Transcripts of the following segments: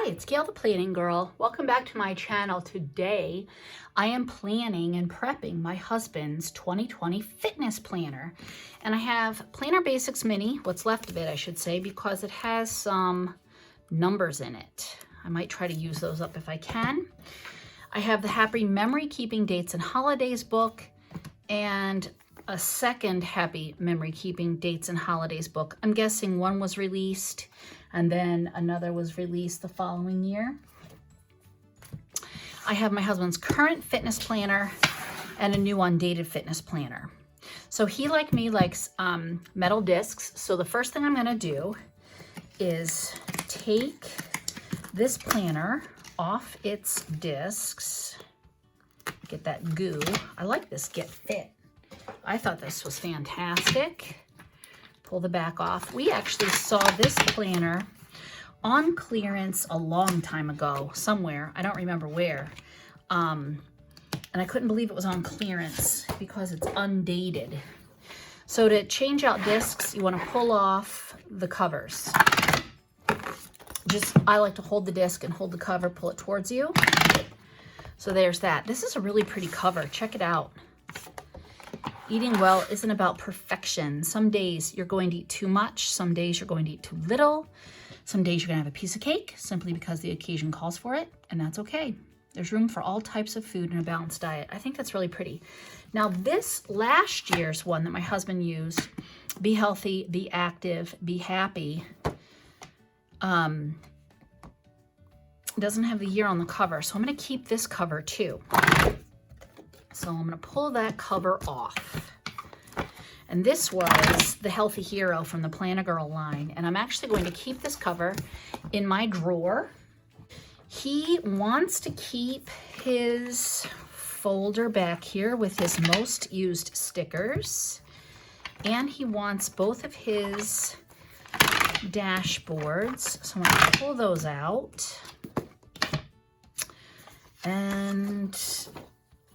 Hi, it's Gail the Planning Girl. Welcome back to my channel. Today, I am planning and prepping my husband's 2020 fitness planner. And I have Planner Basics Mini, what's left of it, I should say, because it has some numbers in it. I might try to use those up if I can. I have the Happy Memory Keeping Dates and Holidays book and a second Happy Memory Keeping Dates and Holidays book. I'm guessing one was released and then another was released the following year. I have my husband's current fitness planner and a new Undated fitness planner. So he, like me, likes metal discs. So the first thing I'm gonna do is take this planner off its discs, get that goo. I like this Get Fit. I thought this was fantastic. Pull the back off. We actually saw this planner on clearance a long time ago, somewhere. I don't remember where. And I couldn't believe it was on clearance because it's undated. So to change out discs, you want to pull off the covers. I like to hold the disc and hold the cover, pull it towards you. So there's that. This is a really pretty cover. Check it out. Eating well isn't about perfection. Some days you're going to eat too much. Some days you're going to eat too little. Some days you're going to have a piece of cake simply because the occasion calls for it, and that's okay. There's room for all types of food in a balanced diet. I think that's really pretty. Now, this last year's one that my husband used, Be Healthy, Be Active, Be Happy, doesn't have the year on the cover, so I'm going to keep this cover too. So I'm going to pull that cover off. And this was the Healthy Hero from the Planner Girl line. And I'm actually going to keep this cover in my drawer. He wants to keep his folder back here with his most used stickers. And he wants both of his dashboards. So I'm going to pull those out. And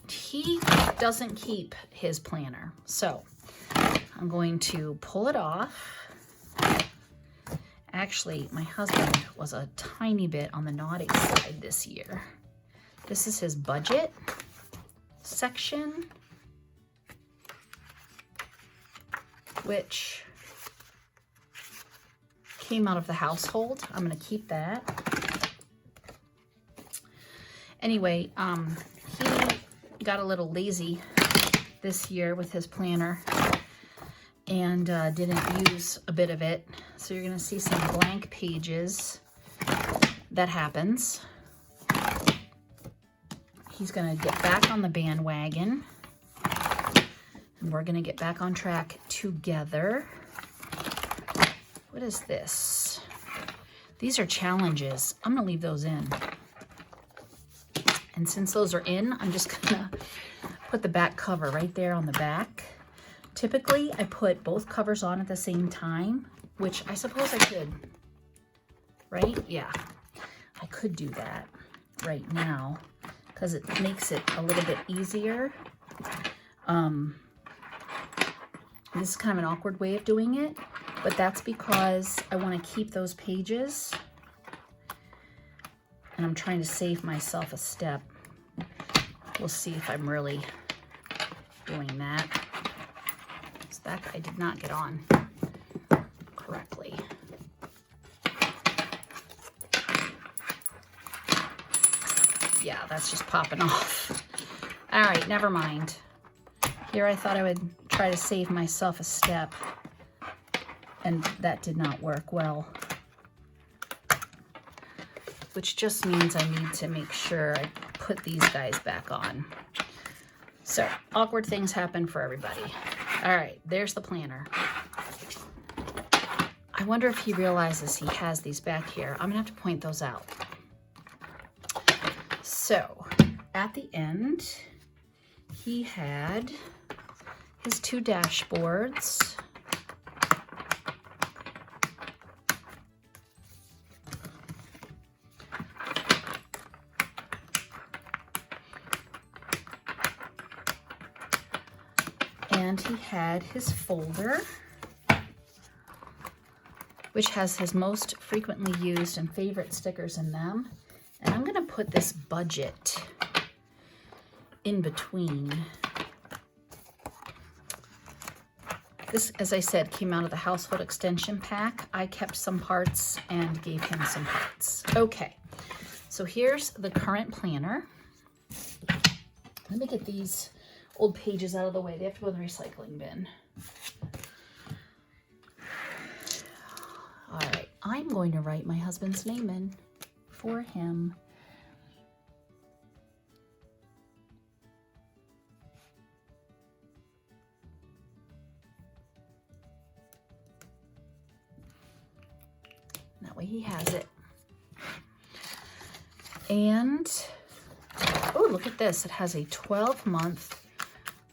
he doesn't keep his planner. So I'm going to pull it off. Actually, my husband was a tiny bit on the naughty side this year. This is his budget section, which came out of the household. I'm going to keep that. Anyway, he got a little lazy this year with his planner and didn't use a bit of it. So you're going to see some blank pages. That happens. He's going to get back on the bandwagon, and we're going to get back on track together. What is this? These are challenges. I'm going to leave those in. And since those are in, I'm just going to put the back cover right there on the back. Typically, I put both covers on at the same time, which I suppose I could, right? Yeah, I could do that right now because it makes it a little bit easier. This is kind of an awkward way of doing it, but that's because I want to keep those pages. And I'm trying to save myself a step. We'll see if I'm really doing that. So that guy did not get on correctly. Yeah, that's just popping off. All right, never mind. Here I thought I would try to save myself a step, and that did not work well. Which just means I need to make sure I put these guys back on. So, awkward things happen for everybody. All right, there's the planner. I wonder if he realizes he has these back here. I'm gonna have to point those out. So, at the end, he had his two dashboards. And he had his folder. which has his most frequently used and favorite stickers in them. And I'm gonna put this budget in between. This, as I said, came out of the household extension pack. I kept some parts and gave him some parts. Okay, so here's the current planner. Let me get these old pages out of the way. They have to go in the recycling bin. All right, I'm going to write my husband's name in for him. That way he has it. And, oh, look at this. It has a 12-month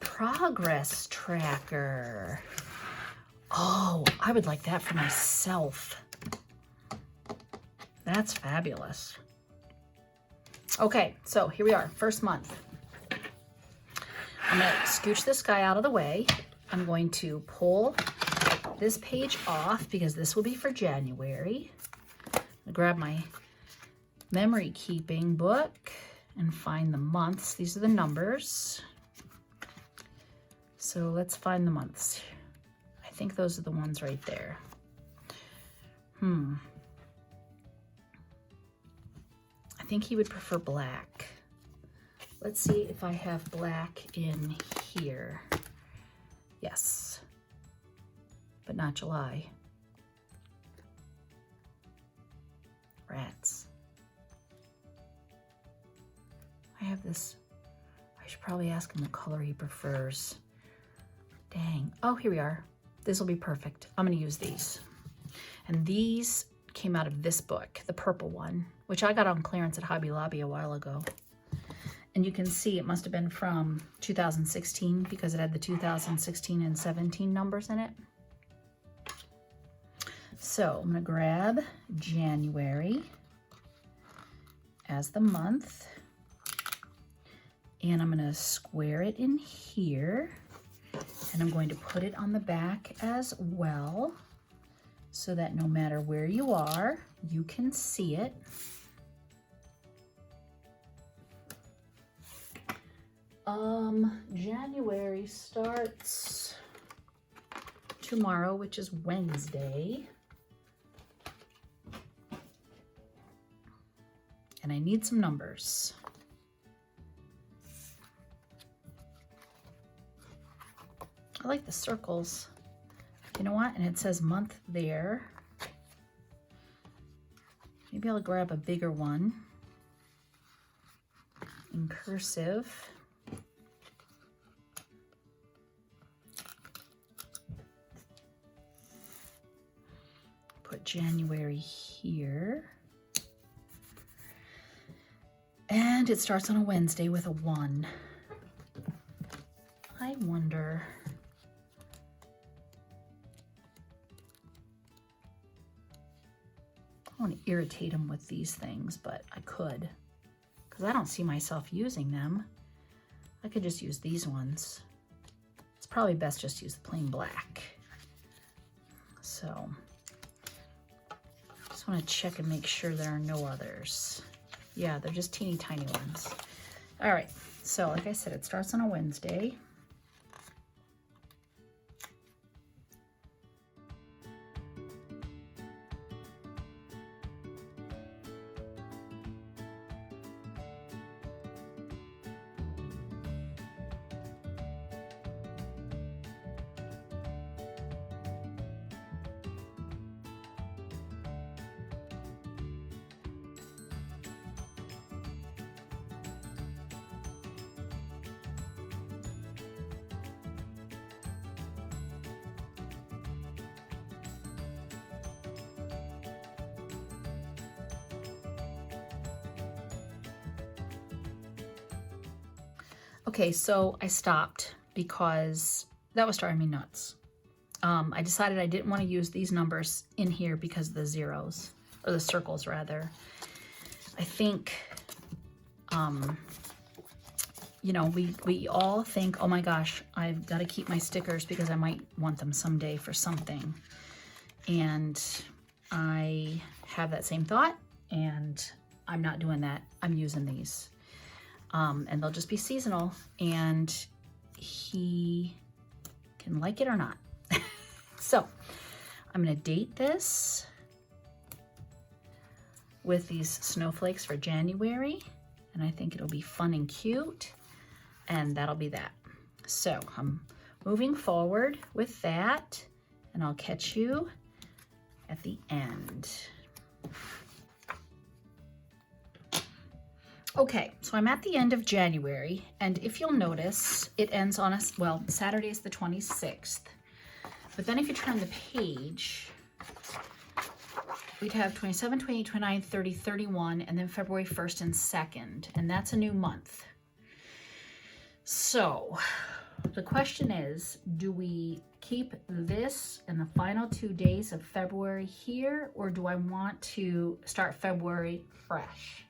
progress tracker. Oh, I would like that for myself. That's fabulous. Okay, so here we are, first month. I'm gonna scooch this guy out of the way. I'm going to pull this page off because this will be for January. I'll grab my memory keeping book and find the months. These are the numbers. So let's find the months. I think those are the ones right there. I think he would prefer black. Let's see if I have black in here. Yes, but not July. Rats. I have this. I should probably ask him the color he prefers. Dang. Oh, here we are. This will be perfect. I'm going to use these. And these came out of this book, the purple one, which I got on clearance at Hobby Lobby a while ago. And you can see it must have been from 2016 because it had the 2016 and 17 numbers in it. So I'm going to grab January as the month. And I'm going to square it in here. And I'm going to put it on the back as well, so that no matter where you are, you can see it. January starts tomorrow, which is Wednesday. And I need some numbers. I like the circles. You know what? And it says month there. Maybe I'll grab a bigger one in cursive. Put January here. And it starts on a Wednesday with a 1. I wonder. I want to irritate him with these things, but I could, because I don't see myself using them. I could just use these ones. It's probably best just to use the plain black. So, just want to check and make sure there are no others. Yeah, they're just teeny tiny ones. All right, so like I said, it starts on a Wednesday. Okay, so I stopped because that was driving me nuts. I decided I didn't want to use these numbers in here because of the zeros, or the circles rather. I think, you know, we all think, oh my gosh, I've got to keep my stickers because I might want them someday for something. And I have that same thought, and I'm not doing that. I'm using these. And they'll just be seasonal, and he can like it or not. So I'm gonna date this with these snowflakes for January, and I think it'll be fun and cute, and that'll be that. So I'm moving forward with that, and I'll catch you at the end. Okay, so I'm at the end of January, and if you'll notice, it ends on well, Saturday's the 26th. But then if you turn the page, we'd have 27, 28, 29, 30, 31, and then February 1st and 2nd, and that's a new month. So the question is, do we keep this in the final 2 days of February here, or do I want to start February fresh?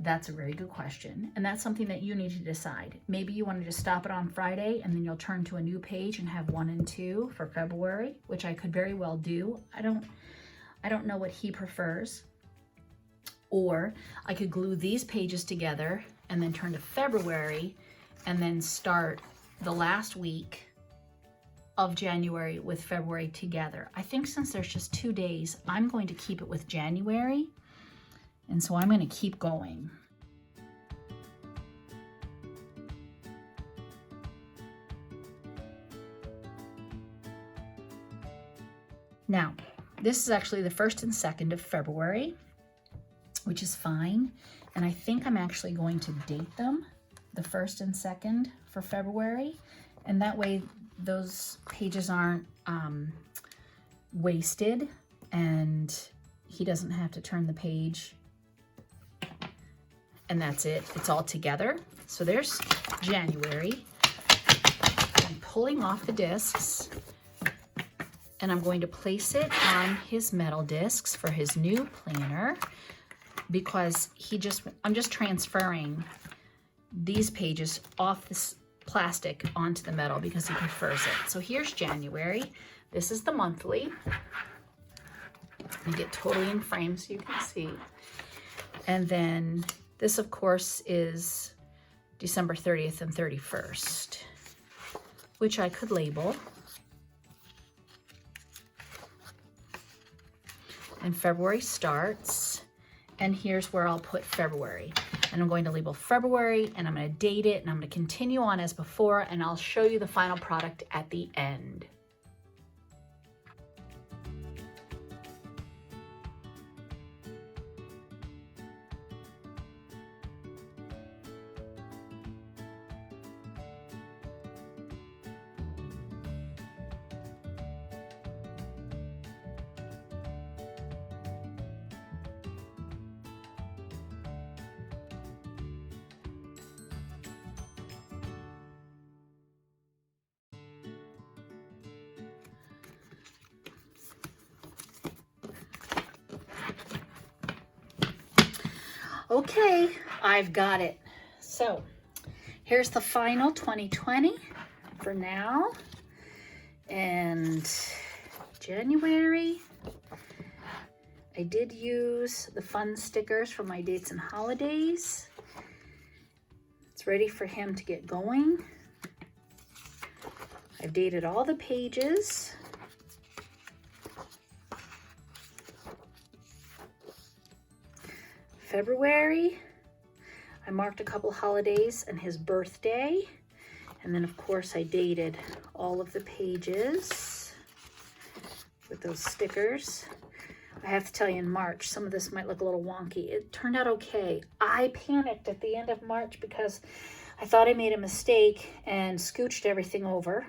That's a very good question, and that's something that you need to decide. Maybe you want to just stop it on Friday, and then you'll turn to a new page and have 1 and 2 for February, which I could very well do. I don't know what he prefers. Or I could glue these pages together and then turn to February and then start the last week of January with February together. I think since there's just 2 days, I'm going to keep it with January. And so I'm going to keep going. Now, this is actually the 1st and 2nd of February, which is fine. And I think I'm actually going to date them, the 1st and 2nd for February. And that way those pages aren't wasted, and he doesn't have to turn the page. And that's it, it's all together. So there's January. I'm pulling off the discs, and I'm going to place it on his metal discs for his new planner, because I'm just transferring these pages off this plastic onto the metal because he prefers it. So here's January. This is the monthly. You get totally in frame so you can see. And then this, of course, is December 30th and 31st, which I could label. And February starts, and here's where I'll put February. And I'm going to label February, and I'm going to date it, and I'm going to continue on as before, and I'll show you the final product at the end. Okay, I've got it. So here's the final 2020 for now. And January, I did use the fun stickers from my dates and holidays. It's ready for him to get going. I've dated all the pages. February, I marked a couple holidays and his birthday. And then of course I dated all of the pages with those stickers. I have to tell you, in March, some of this might look a little wonky. It turned out okay. I panicked at the end of March because I thought I made a mistake and scooched everything over.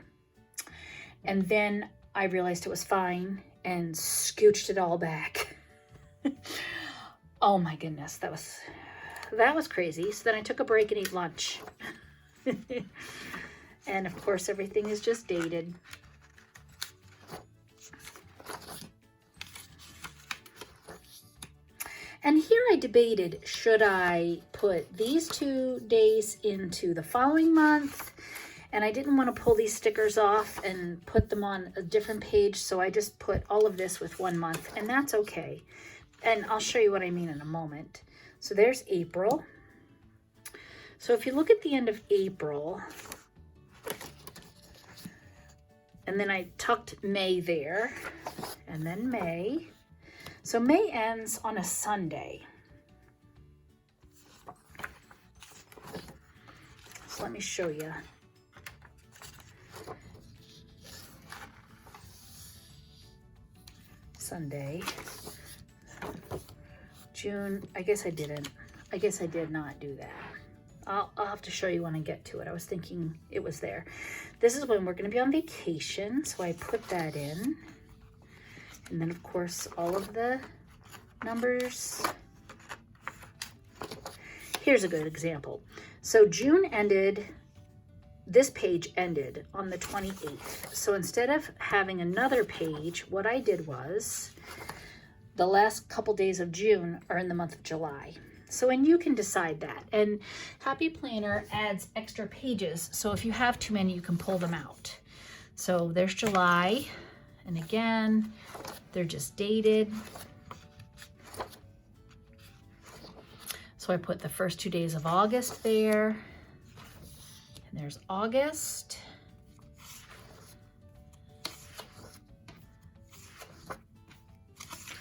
And then I realized it was fine and scooched it all back. Oh my goodness, that was crazy. So then I took a break and ate lunch. And of course, everything is just dated. And here I debated, should I put these 2 days into the following month And I didn't want to pull these stickers off and put them on a different page, so I just put all of this with 1 month, and that's okay. And I'll show you what I mean in a moment. So there's April. So if you look at the end of April, and then I tucked May there, and then May. So May ends on a Sunday. So let me show you. Sunday. June, I guess I didn't. I guess I did not do that. I'll have to show you when I get to it. I was thinking it was there. This is when we're going to be on vacation, so I put that in. And then, of course, all of the numbers. Here's a good example. So June ended, this page ended on the 28th. So instead of having another page, what I did was the last couple days of June are in the month of July. So, and you can decide that. And Happy Planner adds extra pages. So if you have too many, you can pull them out. So there's July. And again, they're just dated. So I put the first 2 days of August there. And there's August.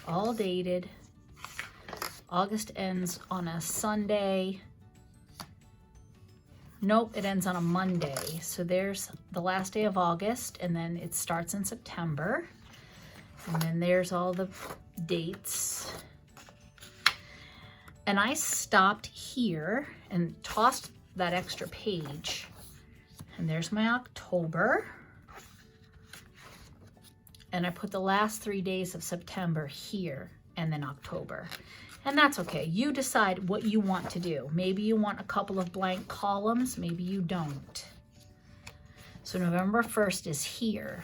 All dated. August ends on a Sunday. Nope, it ends on a Monday. So there's the last day of August, and then it starts in September. And then there's all the dates. And I stopped here and tossed that extra page. And there's my October. And I put the last 3 days of September here, and then October. And that's okay. You decide what you want to do. Maybe you want a couple of blank columns, maybe you don't. So November 1st is here.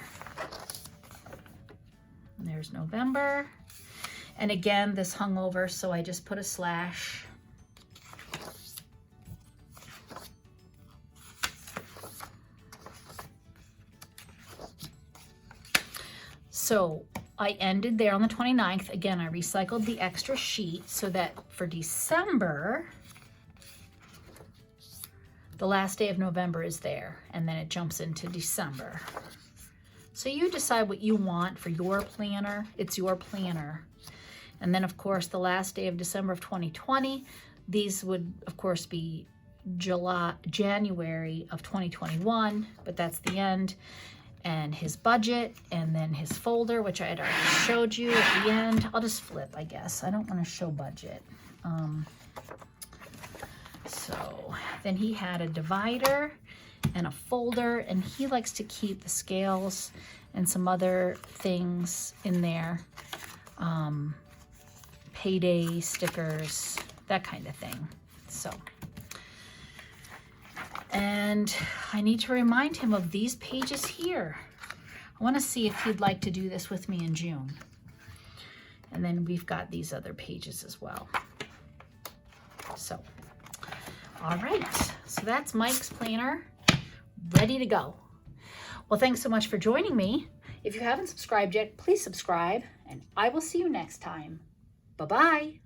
And there's November. And again, this hung over, so I just put a slash. So I ended there on the 29th. Again, I recycled the extra sheet so that for December, the last day of November is there, and then it jumps into December. So you decide what you want for your planner. It's your planner. And then, of course, the last day of December of 2020, these would, of course, be January of 2021, but that's the end. And his budget, and then his folder, which I had already showed you at the end. I'll just flip, I guess. I don't want to show budget. So then he had a divider and a folder, and he likes to keep the scales and some other things in there. Payday stickers, that kind of thing. So, and I need to remind him of these pages here. I want to see if he'd like to do this with me in June. And then we've got these other pages as well. So, all right. So that's Mike's planner, ready to go. Well, thanks so much for joining me. If you haven't subscribed yet, please subscribe, and I will see you next time. Bye-bye.